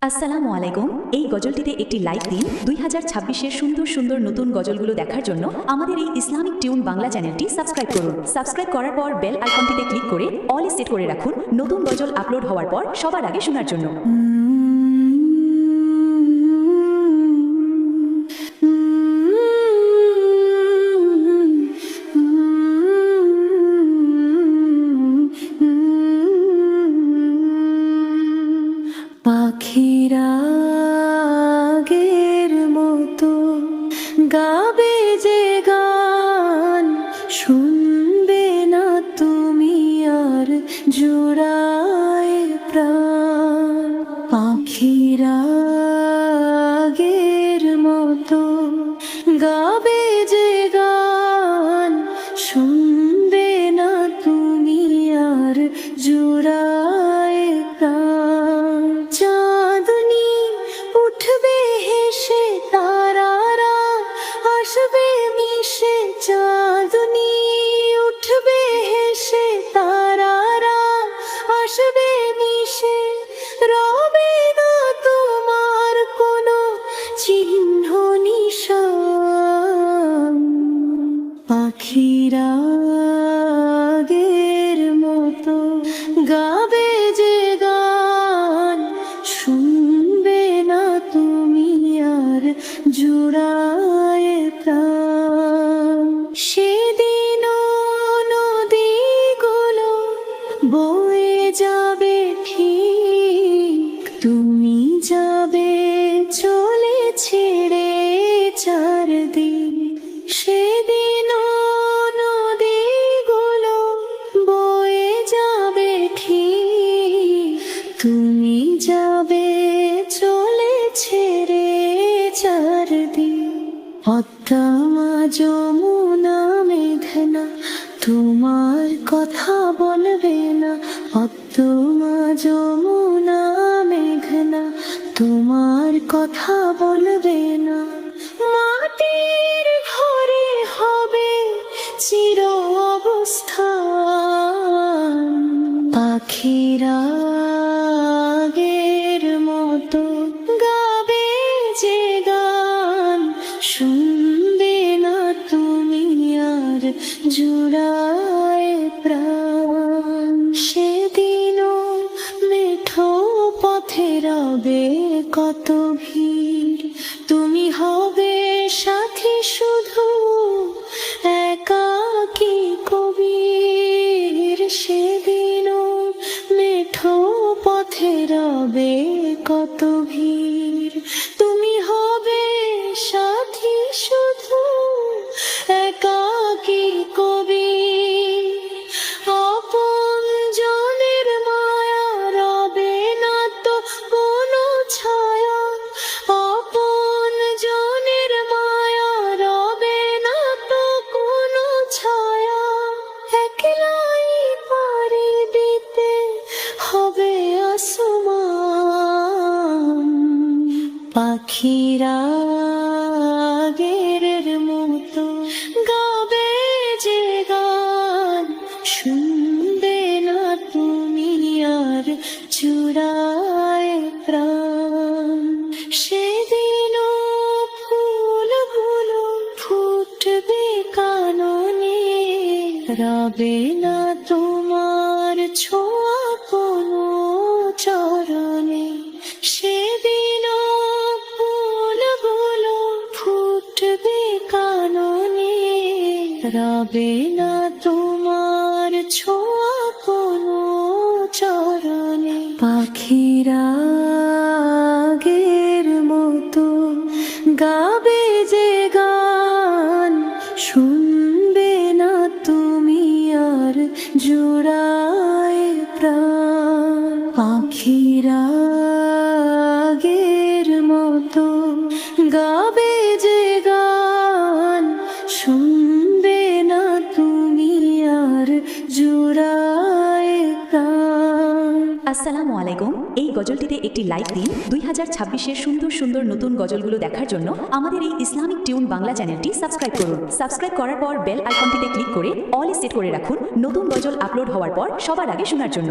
আসসালামু আলাইকুম। এই গজলটিতে একটি লাইক দিন। 2026-এর সুন্দর সুন্দর নতুন গজলগুলো দেখার জন্য আমাদের এই ইসলামিক টিউন বাংলা চ্যানেলটি সাবস্ক্রাইব করুন। সাবস্ক্রাইব করার পর বেল আইকনটিতে ক্লিক করে অল সেট করে রাখুন নতুন গজল আপলোড হওয়ার পর সবার আগে শোনার জন্য। পাখিরা আগের মতো গাবে যে গান, শুনবে না তুমি আর জোড়ায় প্রাণ। পাখিরা আগের মতো গাবে যে গান, শুনবে না তুমি আর জোড়ায় প্রাণ। চাঁদনি উঠবে হেসে, তারারা আসবে মিশে। চাঁদনি উঠবে হেসে, তারারা আসবে মিশে। রবে না তোমার কোনো চিহ্ন নিশান। পাখিরা আগের মতো গাবে যে গান, শুনবে না তুমি আর জোড়ায় প্রাণ। সেদিনও নদীগুলো বয়ে যাবে ঠিক, তুমি যাবে চলে ছেড়ে চারদিক। সেদিনও নদীগুলো বয়ে যাবে ঠিক, তুমি যাবে চলে ছেড়ে চারদিক। পদ্মা যমুনা মেঘনা তোমার কথা বলবে না। পদ্মা যমুনা মেঘনা তোমার কথা বলবে না। মাটির ঘরে হবে চির অবস্থান। পাখিরা আগের মতো গাবে যে গান, শুনবে না তুমি আর জোড়ায় প্রাণ। সেদিনও মেঠো পথে রবে কত ভিড়, তুমি হবে সাথী শুধু একাকী কবির। সেদিনও মেঠো পথে রবে কত ভিড়, তুমি হবে সাথী শুধু একাকী কবির। আপন জনের মায়া রবে না তো কোনো ছায়া। আপন জনের মায়া রবে না তো কোনো ছায়া। একলাই পাড়ি দিতে হবে আসমান। পাখিরা আগের মতো গাবে যে গান, শুনবে না তুমি আর জোড়ায় প্রাণ। সেদিনও ফুলগুলো ফুটবে কাননে, রবে না তোমার ছোঁয়া কোনো চরণে। সেদিনও ফুলগুলো ফুটবে কাননে, রবে না তোমার ছোঁয়া কোনো চরণে। পাখিরা আগের মতো গাবে যে গান, শুনবে না তুমি আর জোড়ায় প্রাণ। পাখিরা আগের মতো গাবে যে গান, শুনবে না তুমি আর জোড়ায় প্রাণ। আসসালামু আলাইকুম। এই গজলটিতে একটি লাইক দিন। 2026-এর সুন্দর সুন্দর নতুন গজলগুলো দেখার জন্য আমাদের এই ইসলামিক টিউন বাংলা চ্যানেলটি সাবস্ক্রাইব করুন। সাবস্ক্রাইব করার পর বেল আইকনটিতে ক্লিক করে অল সেট করে রাখুন নতুন গজল আপলোড হওয়ার পর সবার আগে শোনার জন্য।